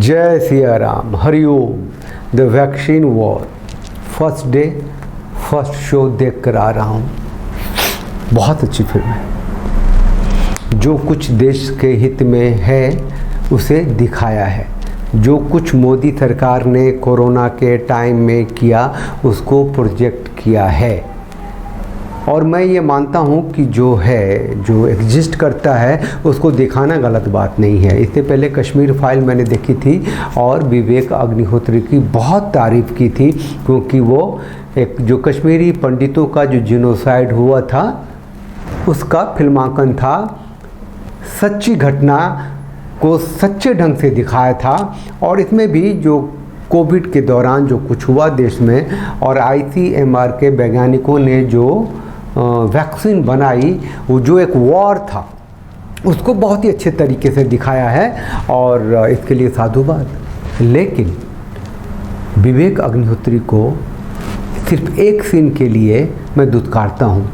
जय Siya Ram, Hariom. The vaccine war first day first show देख कर आ रहा हूँ। बहुत अच्छी फिल्म है। जो कुछ देश के हित में है उसे दिखाया है। जो कुछ मोदी सरकार ने कोरोना के टाइम में किया उसको प्रोजेक्ट किया है। और मैं ये मानता हूँ कि जो एग्जिस्ट करता है उसको दिखाना गलत बात नहीं है। इससे पहले कश्मीर फाइल मैंने देखी थी और विवेक अग्निहोत्री की बहुत तारीफ़ की थी, क्योंकि वो एक जो कश्मीरी पंडितों का जो जिनोसाइड हुआ था उसका फिल्मांकन था। सच्ची घटना को सच्चे ढंग से दिखाया था। और इसमें भी जो कोविड के दौरान जो कुछ हुआ देश में और ICMR के वैज्ञानिकों ने जो वैक्सीन बनाई, वो जो एक वॉर था उसको बहुत ही अच्छे तरीके से दिखाया है और इसके लिए साधुवाद। लेकिन विवेक अग्निहोत्री को सिर्फ एक सीन के लिए मैं दुत्कारता हूँ,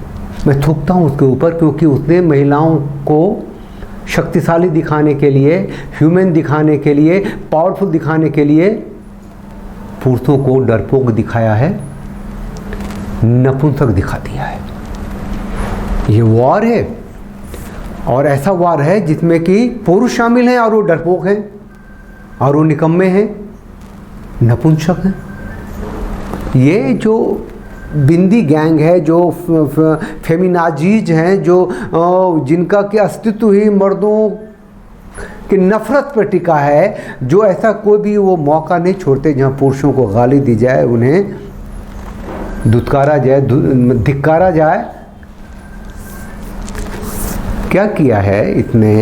मैं थूकता हूँ उसके ऊपर, क्योंकि उसने महिलाओं को शक्तिशाली दिखाने के लिए, ह्यूमन दिखाने के लिए, पावरफुल दिखाने के लिए पुरुषों को डरपोक दिखाया है, नपुंसक दिखा दिया है। ये वॉर है और ऐसा वॉर है जिसमें कि पुरुष शामिल हैं और वो डरपोक हैं और वो निकम्मे हैं, नपुंसक हैं। ये जो बिंदी गैंग है, जो फेमिनाजीज हैं, जो जिनका कि अस्तित्व ही मर्दों कि नफ़रत पर टिका है, जो ऐसा कोई भी वो मौका नहीं छोड़ते जहाँ पुरुषों को गाली दी जाए, उन्हें दुत्कारा जाए, धिक्कारा जाए। क्या किया है इसने?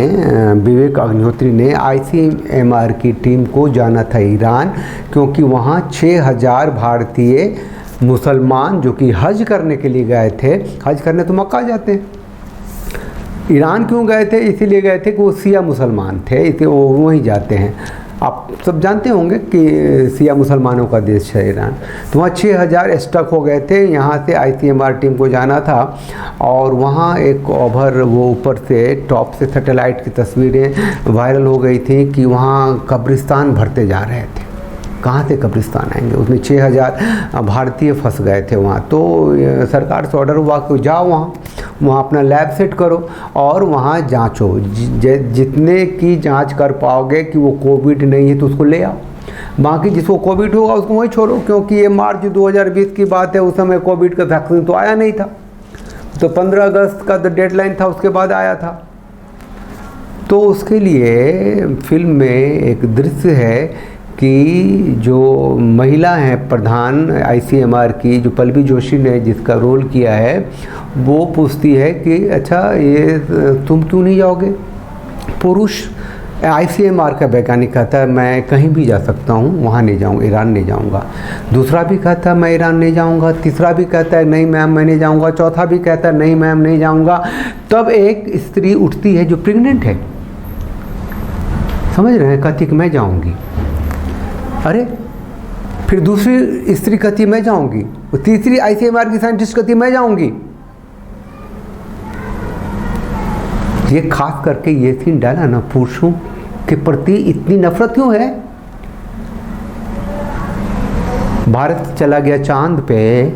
विवेक अग्निहोत्री ने ICMR की टीम को जाना था ईरान, क्योंकि वहाँ 6000 भारतीय मुसलमान जो कि हज करने के लिए गए थे। हज करने तो मक्का जाते हैं। ईरान क्यों गए थे? इसीलिए गए थे कि वो सिया मुसलमान थे, इसलिए वो वहीं जाते हैं। आप सब जानते होंगे कि सिया मुसलमानों का देश है ईरान। तो वहाँ 6000 स्टक हो गए थे। यहाँ से ICMR टीम को जाना था और वहाँ एक ओवर वो ऊपर से टॉप से सैटेलाइट की तस्वीरें वायरल हो गई थी कि वहाँ कब्रिस्तान भरते जा रहे थे। कहाँ से कब्रिस्तान आएंगे? उसमें 6000 भारतीय फंस गए थे वहाँ। तो सरकार से ऑर्डर हुआ कि जाओ वहाँ अपना लैब सेट करो और वहाँ जांचो। जितने की जांच कर पाओगे कि वो कोविड नहीं है तो उसको ले आओ, बाकी जिसको कोविड होगा उसको वहीं छोड़ो, क्योंकि ये मार्च 2020 की बात है। उस समय कोविड का वैक्सीन तो आया नहीं था, तो 15 अगस्त का तो डेडलाइन था, उसके बाद आया था। तो उसके लिए फिल्म में एक दृश्य है कि जो महिला हैं प्रधान ICMR की, जो पल्लवी जोशी ने जिसका रोल किया है, वो पूछती है कि अच्छा ये तुम क्यों नहीं जाओगे? पुरुष ICMR का वैज्ञानिक कहता है मैं कहीं भी जा सकता हूँ, वहाँ नहीं जाऊँगा, ईरान नहीं जाऊँगा। दूसरा भी कहता है मैं ईरान नहीं जाऊँगा। तीसरा भी कहता है नहीं मैम मैं नहीं जाऊँगा। चौथा भी कहता है नहीं मैम नहीं जाऊँगा। तब एक स्त्री उठती है जो प्रेग्नेंट है, समझ रहे हैं, कहती कि मैं जाऊँगी। अरे फिर दूसरी स्त्री कहती मैं जाऊंगी, तीसरी ICMR की साइंटिस्ट कहती मैं जाऊंगी। ये खास करके ये सीन डाला ना, पुरुषों के प्रति इतनी नफरत क्यों है? भारत चला गया चांद पे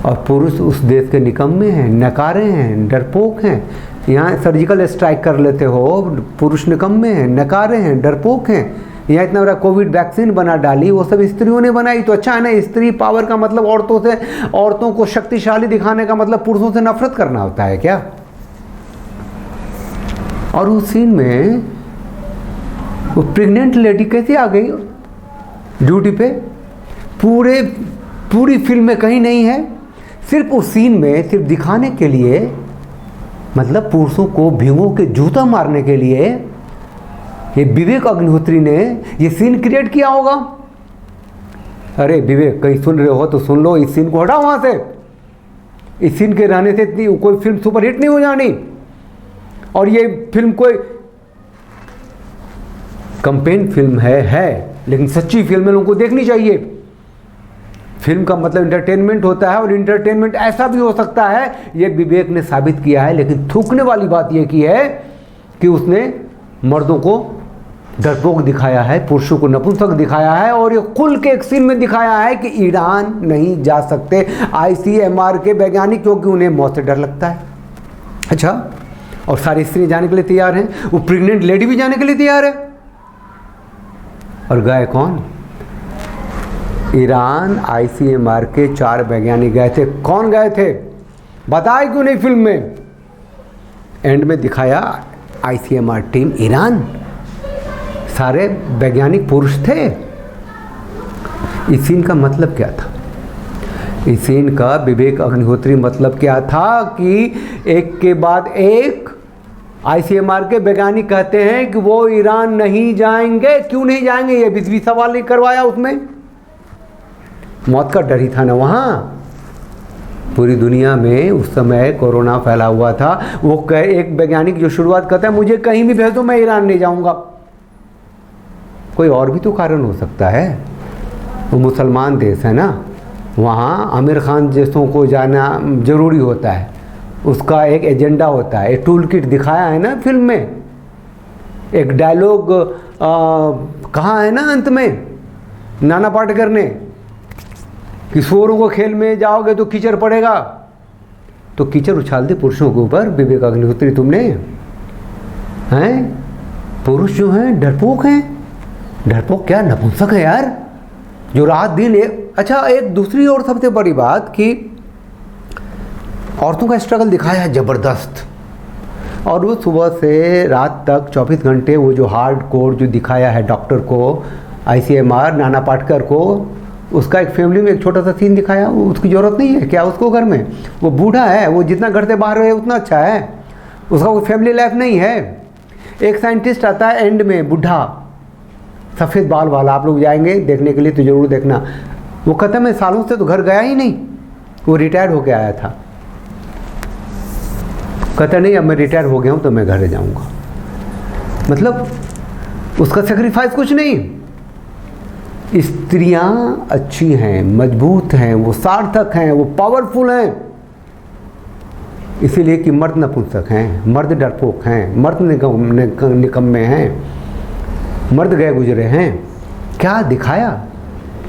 और पुरुष उस देश के निकम्मे हैं, नकारे हैं, डरपोक हैं। यहाँ सर्जिकल स्ट्राइक कर लेते हो, पुरुष निकम्मे हैं, नकारे हैं, डरपोक हैं। यहाँ इतना बड़ा कोविड वैक्सीन बना डाली, वो सब स्त्रियों ने बनाई। तो अच्छा है ना, स्त्री पावर का मतलब औरतों को शक्तिशाली दिखाने का मतलब पुरुषों से नफरत करना होता है क्या? और उस सीन में वो प्रेग्नेंट लेडी कैसे आ गई ड्यूटी पे? पूरी फिल्म में कहीं नहीं है, सिर्फ उस सीन में, सिर्फ दिखाने के लिए, मतलब पुरुषों को भिंगों के जूता मारने के लिए ये विवेक अग्निहोत्री ने ये सीन क्रिएट किया होगा। अरे विवेक कहीं सुन रहे हो तो सुन लो, इस सीन को हटाओ वहां से। इस सीन के रहने से इतनी कोई फिल्म सुपरहिट नहीं हो जानी। और ये फिल्म कोई कंपेन फिल्म है लेकिन सच्ची फिल्म है, लोगों को देखनी चाहिए। फिल्म का मतलब इंटरटेनमेंट होता है और इंटरटेनमेंट ऐसा भी हो सकता है, ये विवेक ने साबित किया है। लेकिन थूकने वाली बात यह की है कि उसने मर्दों को डरपोक दिखाया है, पुरुषों को नपुंसक दिखाया है, और ये खुल के एक सीन में दिखाया है कि ईरान नहीं जा सकते ICMR के वैज्ञानिक, क्योंकि उन्हें मौत से डर लगता है। अच्छा, और सारी स्त्री जाने के लिए तैयार हैं, वो प्रेग्नेंट लेडी भी जाने के लिए तैयार है। और गए कौन? ईरान ICMR के 4 वैज्ञानिक गए थे। कौन गए थे बताए क्यों नहीं फिल्म में? एंड में दिखाया ICMR टीम ईरान, सारे वैज्ञानिक पुरुष थे। इस सीन का मतलब क्या था? इस सीन का विवेक अग्निहोत्री मतलब क्या था कि एक के बाद एक ICMR के वैज्ञानिक कहते हैं कि वो ईरान नहीं जाएंगे। क्यों नहीं जाएंगे? ये भी सवाल नहीं करवाया उसमें। मौत का डर ही था ना वहाँ। पूरी दुनिया में उस समय कोरोना फैला हुआ था। वो एक वैज्ञानिक जो शुरुआत करता है, मुझे कहीं भी भेज दो, मैं ईरान नहीं जाऊँगा। कोई और भी तो कारण हो सकता है, वो मुसलमान देश है ना, वहाँ आमिर खान जैसों को जाना ज़रूरी होता है, उसका एक एजेंडा होता है। एक टूल किट दिखाया है ना फिल्म में, एक डायलॉग कहा है ना अंत में नाना पाटेकर ने कि सूअरों को खेल में जाओगे तो कीचड़ पड़ेगा, तो कीचड़ उछाल दे पुरुषों के ऊपर। विवेक अग्निहोत्री तुमने हैं, पुरुष जो हैं डरपोक हैं। डरपोक क्या, नपुंसक है यार, जो रात दिन अच्छा, एक दूसरी और सबसे बड़ी बात कि औरतों का स्ट्रगल दिखाया है ज़बरदस्त, और वो सुबह से रात तक 24 घंटे वो जो हार्ड कोर जो दिखाया है डॉक्टर को, ICMR नाना पाटेकर को, उसका एक फैमिली में एक छोटा सा सीन दिखाया। उसकी ज़रूरत नहीं है क्या उसको घर में? वो बूढ़ा है, वो जितना घर से बाहर रहे उतना अच्छा है, उसका कोई फैमिली लाइफ नहीं है। एक साइंटिस्ट आता है एंड में, बूढ़ा सफ़ेद बाल वाला, आप लोग जाएंगे देखने के लिए तो ज़रूर देखना। वो कहता है मैं सालों से तो घर गया ही नहीं, वो रिटायर्ड होके आया था। कहता नहीं अब मैं रिटायर हो गया हूँ तो मैं घर जाऊँगा। मतलब उसका सेक्रीफाइस कुछ नहीं। स्त्रियाँ अच्छी हैं, मजबूत हैं, वो सार्थक हैं, वो पावरफुल हैं, इसीलिए कि मर्द नपुंसक हैं, मर्द डरपोक हैं, मर्द निकम्मे हैं, मर्द गए गुजरे हैं। क्या दिखाया?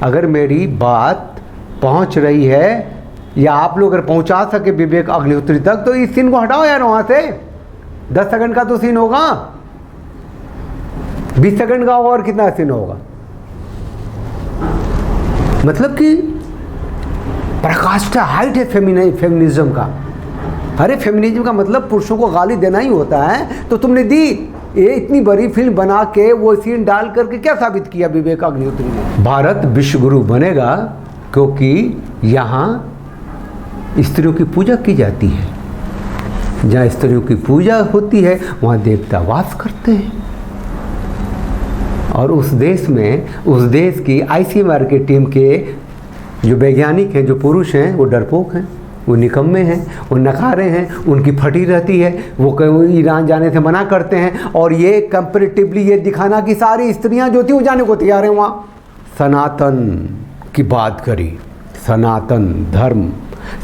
अगर मेरी बात पहुंच रही है या आप लोग अगर पहुंचा सके विवेक अग्निहोत्री तक, तो इस सीन को हटाओ यार वहाँ से। 10 सेकंड का तो सीन होगा, 20 सेकंड का होगा, और कितना सीन होगा? मतलब कि प्रकाष्ठा हाइट है फेमिनिज्म का। अरे फेमिनिज्म का मतलब पुरुषों को गाली देना ही होता है, तो तुमने दी। ये इतनी बड़ी फिल्म बना के वो सीन डाल करके क्या साबित किया विवेक अग्निहोत्री ने? भारत विश्व गुरु बनेगा क्योंकि यहाँ स्त्रियों की पूजा की जाती है। जहाँ स्त्रियों की पूजा होती है वहाँ देवता वास करते हैं। और उस देश में, उस देश की ICMR की टीम के जो वैज्ञानिक हैं, जो पुरुष हैं, वो डरपोक हैं, वो निकम्मे हैं, वो नकारे हैं, उनकी फटी रहती है, वो ईरान जाने से मना करते हैं। और ये कंपैरेटिवली ये दिखाना कि सारी स्त्रियां जो थी वो जाने को तैयार हैं वहाँ। सनातन की बात करी, सनातन धर्म,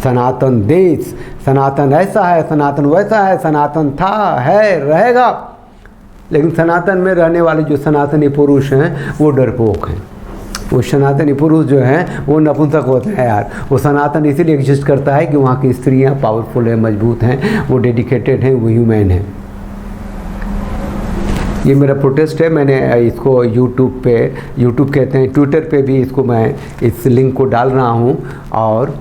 सनातन देश, सनातन ऐसा है, सनातन वैसा है, सनातन था, है, रहेगा। लेकिन सनातन में रहने वाले जो सनातनी पुरुष हैं वो डरपोक हैं। वो सनातनी पुरुष जो हैं वो नपुंसक होते हैं यार। वो सनातन इसीलिए एग्जिस्ट करता है कि वहाँ की स्त्रियाँ पावरफुल हैं, मजबूत हैं, वो डेडिकेटेड हैं, वो ह्यूमन हैं। ये मेरा प्रोटेस्ट है। मैंने इसको यूट्यूब कहते हैं, ट्विटर पे भी इसको मैं इस लिंक को डाल रहा हूँ और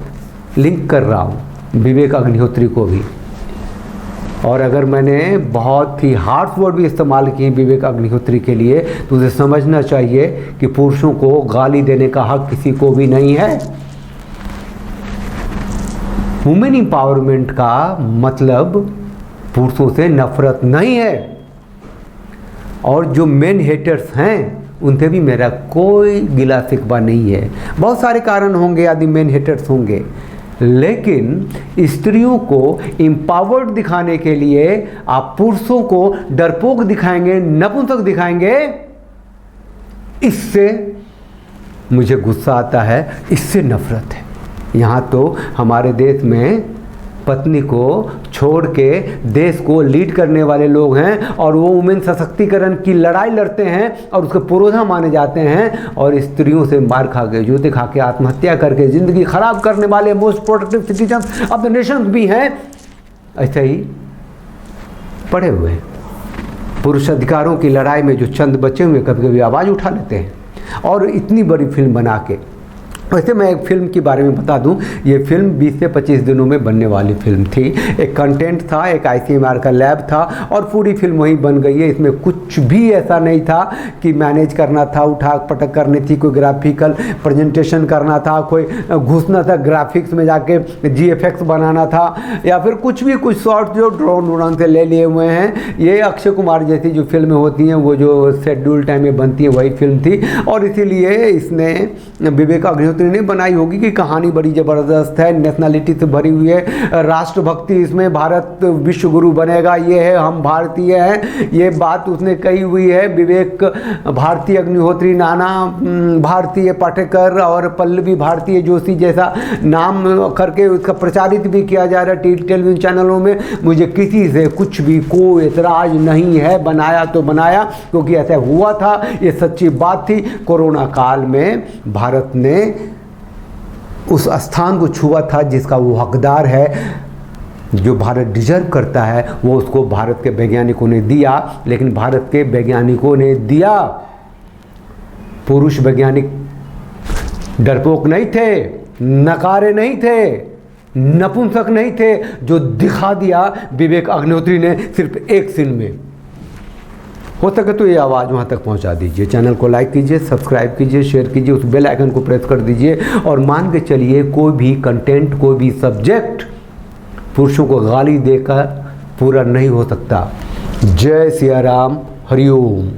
लिंक कर रहा हूँ विवेक अग्निहोत्री को भी। और अगर मैंने बहुत ही हार्श वर्ड भी इस्तेमाल किए विवेक अग्निहोत्री के लिए, तो उसे समझना चाहिए कि पुरुषों को गाली देने का हक किसी को भी नहीं है। वुमेन एम्पावरमेंट का मतलब पुरुषों से नफरत नहीं है। और जो मेन हेटर्स हैं उनसे भी मेरा कोई गिला शिकवा नहीं है। बहुत सारे कारण होंगे आदि मेन हेटर्स होंगे, लेकिन स्त्रियों को एम्पावर्ड दिखाने के लिए आप पुरुषों को डरपोक दिखाएंगे, नपुंसक दिखाएंगे, इससे मुझे गुस्सा आता है, इससे नफरत है। यहाँ तो हमारे देश में पत्नी को छोड़ के देश को लीड करने वाले लोग हैं और वो वुमेन सशक्तिकरण की लड़ाई लड़ते हैं और उसके पुरोधा माने जाते हैं, और स्त्रियों से मार खा के, जूते खा के, आत्महत्या करके ज़िंदगी खराब करने वाले most productive citizen of the nation भी हैं, ऐसे ही पड़े हुए हैं। पुरुष अधिकारों की लड़ाई में जो चंद बचे हुए कभी कभी आवाज़ उठा लेते हैं और इतनी बड़ी फिल्म बना के। वैसे मैं एक फ़िल्म के बारे में बता दूं, ये फिल्म 20 से 25 दिनों में बनने वाली फिल्म थी। एक कंटेंट था, एक ICMR का लैब था और पूरी फिल्म वहीं बन गई है। इसमें कुछ भी ऐसा नहीं था कि मैनेज करना था, उठा पटक करनी थी, कोई ग्राफिकल प्रेजेंटेशन करना था, कोई घुसना था ग्राफिक्स में जाके GFX बनाना था, या फिर कुछ भी, कुछ शॉर्ट जो ड्रोन से ले लिए हुए हैं। ये अक्षय कुमार जैसी जो फिल्में होती हैं वो जो शेड्यूल टाइम में बनती है वही फिल्म थी, और इसीलिए इसने विवेक अग्निहोत्री ने बनाई होगी कि कहानी बड़ी ज़बरदस्त है, नेशनलिटी से भरी हुई है, राष्ट्रभक्ति इसमें, भारत विश्व गुरु बनेगा, ये है, हम भारतीय हैं, ये बात उसने कही हुई है। विवेक भारती अग्निहोत्री, नाना भारतीय पाटेकर और पल्लवी भारतीय जोशी जैसा नाम करके उसका प्रचारित भी किया जा रहा है टेलीविज़न चैनलों में। मुझे किसी से कुछ भी कोई एतराज़ नहीं है, बनाया तो बनाया क्योंकि ऐसा हुआ था, ये सच्ची बात थी। कोरोना काल में भारत ने उस स्थान को छुआ था जिसका वो हकदार है, जो भारत डिजर्व करता है, वो उसको भारत के वैज्ञानिकों ने दिया। लेकिन भारत के वैज्ञानिकों ने दिया, पुरुष वैज्ञानिक डरपोक नहीं थे, नकारे नहीं थे, नपुंसक नहीं थे, जो दिखा दिया विवेक अग्निहोत्री ने सिर्फ एक सीन में। हो सके तो ये आवाज़ वहाँ तक पहुँचा दीजिए। चैनल को लाइक कीजिए, सब्सक्राइब कीजिए, शेयर कीजिए, उस बेल आइकन को प्रेस कर दीजिए और मान के चलिए कोई भी कंटेंट, कोई भी सब्जेक्ट पुरुषों को गाली देकर पूरा नहीं हो सकता। जय सिया राम, हरिओम।